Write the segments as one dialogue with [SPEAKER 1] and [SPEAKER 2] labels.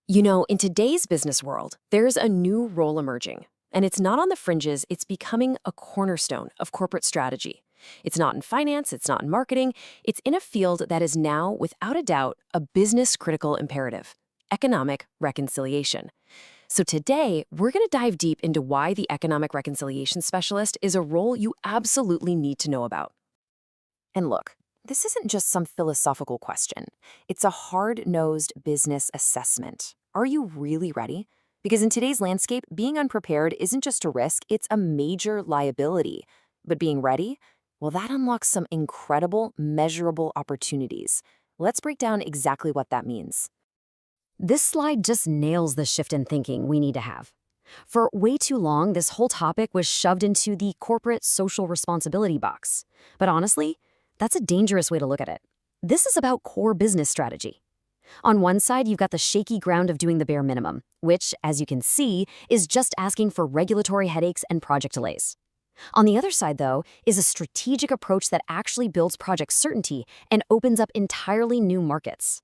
[SPEAKER 1] In today's business world, there's a new role emerging. And it's not on the fringes, it's becoming a cornerstone of corporate strategy. It's not in finance, it's not in marketing, it's in a field that is now, without a doubt, a business critical imperative: economic reconciliation. So today, we're going to dive deep into why the economic reconciliation specialist is a role you absolutely need to know about. And look, this isn't just some philosophical question. It's a hard-nosed business assessment. Are you really ready? Because in today's landscape, being unprepared isn't just a risk, it's a major liability. But being ready? Well, that unlocks some incredible, measurable opportunities. Let's break down exactly what that means. This slide just nails the shift in thinking we need to have. For way too long, this whole topic was shoved into the corporate social responsibility box. But honestly, that's a dangerous way to look at it. This is about core business strategy. On one side, you've got the shaky ground of doing the bare minimum, which, as you can see, is just asking for regulatory headaches and project delays. On the other side, though, is a strategic approach that actually builds project certainty and opens up entirely new markets.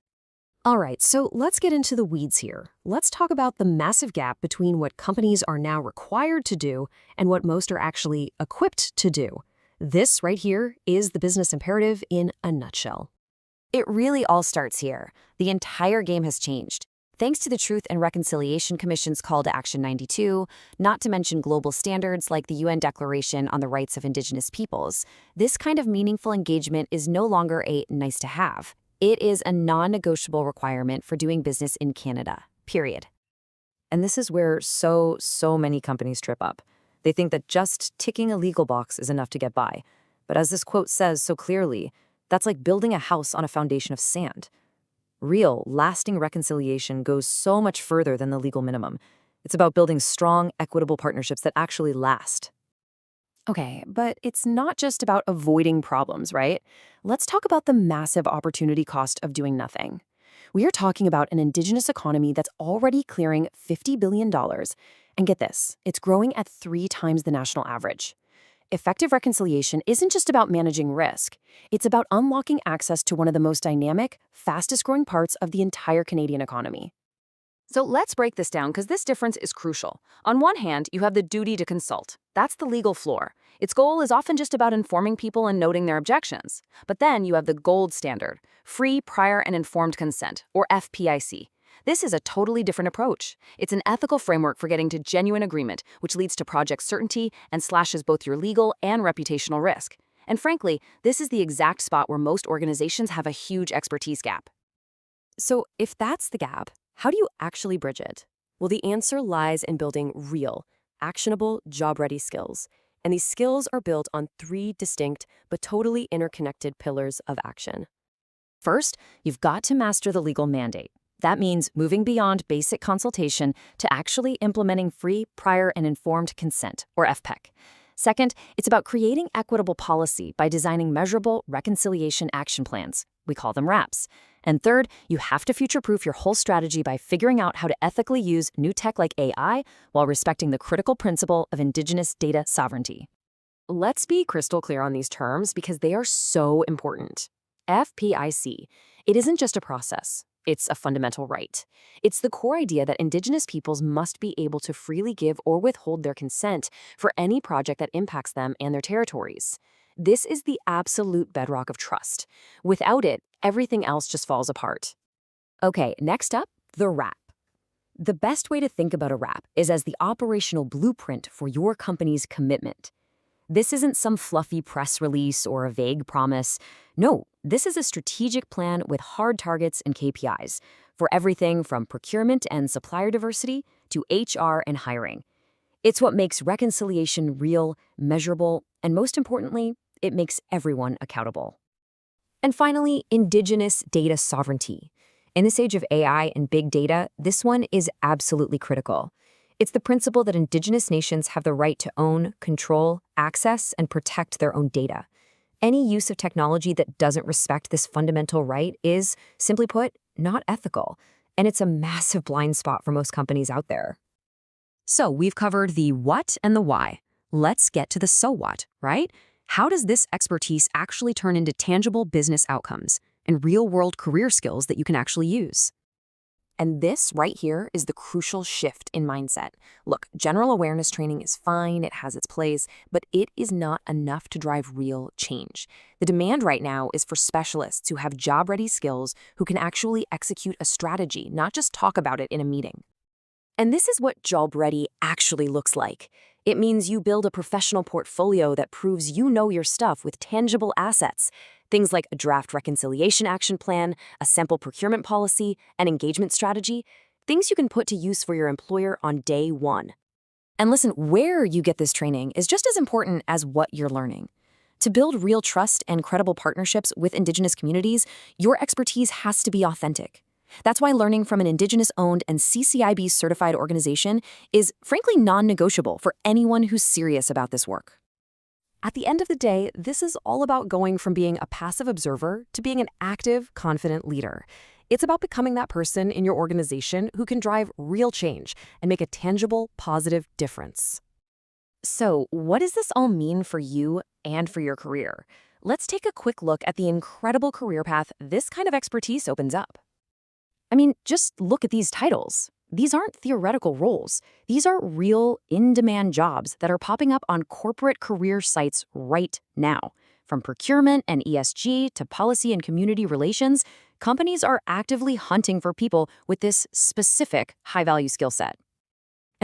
[SPEAKER 1] All right, so let's get into the weeds here. Let's talk about the massive gap between what companies are now required to do and what most are actually equipped to do. This right here is the business imperative in a nutshell. It really all starts here. The entire game has changed. Thanks to the Truth and Reconciliation Commission's call to Action 92, not to mention global standards like the UN Declaration on the Rights of Indigenous Peoples, this kind of meaningful engagement is no longer a nice-to-have. It is a non-negotiable requirement for doing business in Canada, period. And this is where so many companies trip up. They think that just ticking a legal box is enough to get by. But as this quote says so clearly, that's like building a house on a foundation of sand. Real, lasting reconciliation goes so much further than the legal minimum. It's about building strong, equitable partnerships that actually last. Okay, but it's not just about avoiding problems, right? Let's talk about the massive opportunity cost of doing nothing. We are talking about an Indigenous economy that's already clearing $50 billion. And get this, it's growing at 3 times the national average. Effective reconciliation isn't just about managing risk. It's about unlocking access to one of the most dynamic, fastest-growing parts of the entire Canadian economy. So let's break this down because this difference is crucial. On one hand, you have the duty to consult. That's the legal floor. Its goal is often just about informing people and noting their objections. But then you have the gold standard, free, prior, and informed consent, or FPIC. This is a totally different approach. It's an ethical framework for getting to genuine agreement, which leads to project certainty and slashes both your legal and reputational risk. And frankly, this is the exact spot where most organizations have a huge expertise gap. So if that's the gap, how do you actually bridge it? Well, the answer lies in building real, actionable, job-ready skills. And these skills are built on 3 distinct but totally interconnected pillars of action. First, you've got to master the legal mandate. That means moving beyond basic consultation to actually implementing free, prior, and informed consent, or FPIC. Second, it's about creating equitable policy by designing measurable reconciliation action plans. We call them RAPs. And third, you have to future-proof your whole strategy by figuring out how to ethically use new tech like AI while respecting the critical principle of Indigenous data sovereignty. Let's be crystal clear on these terms because they are so important. FPIC, it isn't just a process. It's a fundamental right. It's the core idea that Indigenous peoples must be able to freely give or withhold their consent for any project that impacts them and their territories. This is the absolute bedrock of trust. Without it, everything else just falls apart. Okay, next up, the RAP. The best way to think about a RAP is as the operational blueprint for your company's commitment. This isn't some fluffy press release or a vague promise. No, this is a strategic plan with hard targets and KPIs for everything from procurement and supplier diversity to HR and hiring. It's what makes reconciliation real, measurable, and most importantly, it makes everyone accountable. And finally, Indigenous data sovereignty. In this age of AI and big data, this one is absolutely critical. It's the principle that Indigenous nations have the right to own, control, access, and protect their own data. Any use of technology that doesn't respect this fundamental right is, simply put, not ethical. And it's a massive blind spot for most companies out there. So we've covered the what and the why. Let's get to the so what, right? How does this expertise actually turn into tangible business outcomes and real-world career skills that you can actually use? And this right here is the crucial shift in mindset. Look, general awareness training is fine, it has its place, but it is not enough to drive real change. The demand right now is for specialists who have job-ready skills who can actually execute a strategy, not just talk about it in a meeting. And this is what job-ready actually looks like. It means you build a professional portfolio that proves you know your stuff with tangible assets. Things like a draft reconciliation action plan, a sample procurement policy, an engagement strategy, things you can put to use for your employer on day one. And listen, where you get this training is just as important as what you're learning. To build real trust and credible partnerships with Indigenous communities, your expertise has to be authentic. That's why learning from an Indigenous-owned and CCIB-certified organization is frankly non-negotiable for anyone who's serious about this work. At the end of the day, this is all about going from being a passive observer to being an active, confident leader. It's about becoming that person in your organization who can drive real change and make a tangible, positive difference. So, what does this all mean for you and for your career? Let's take a quick look at the incredible career path this kind of expertise opens up. I mean, just look at these titles. These aren't theoretical roles. These are real, in-demand jobs that are popping up on corporate career sites right now. From procurement and ESG to policy and community relations, companies are actively hunting for people with this specific high-value skill set.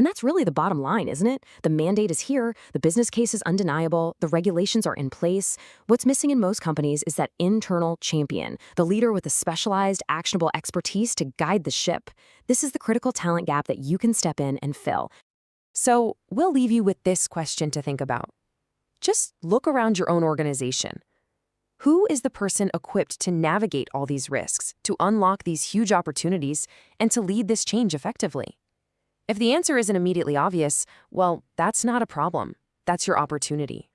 [SPEAKER 1] And that's really the bottom line, isn't it? The mandate is here, the business case is undeniable, the regulations are in place. What's missing in most companies is that internal champion, the leader with the specialized, actionable expertise to guide the ship. This is the critical talent gap that you can step in and fill. So we'll leave you with this question to think about. Just look around your own organization. Who is the person equipped to navigate all these risks, to unlock these huge opportunities, and to lead this change effectively? If the answer isn't immediately obvious, well, that's not a problem. That's your opportunity.